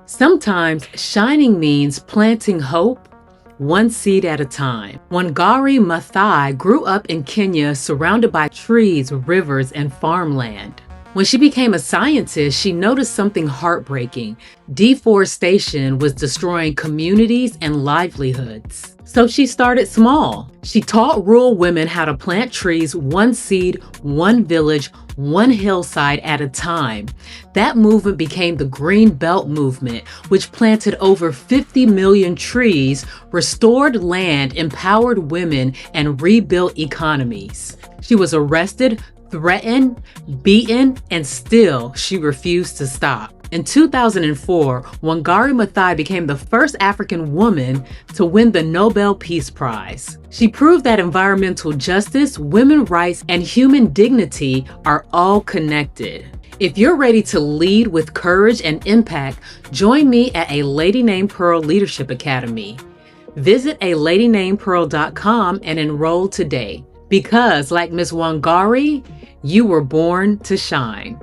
Sometimes shining means planting hope one seed at a time. Wangari Maathai grew up in Kenya surrounded by trees, rivers, and farmland. When she became a scientist, she noticed something heartbreaking. Deforestation was destroying communities and livelihoods. So she started small. She taught rural women how to plant trees one seed, one village, one hillside at a time. That movement became the Green Belt movement, which planted over 50 million trees, restored land, empowered women, and rebuilt economies. She was arrested, threatened, beaten, and still she refused to stop. In 2004, Wangari Maathai became the first African woman to win the Nobel Peace Prize. She proved that environmental justice, women's rights, and human dignity are all connected. If you're ready to lead with courage and impact, join me at A Lady Named Pearl Leadership Academy. Visit aladynamedpearl.com and enroll today. Because, like Miss Wangari, you were born to shine.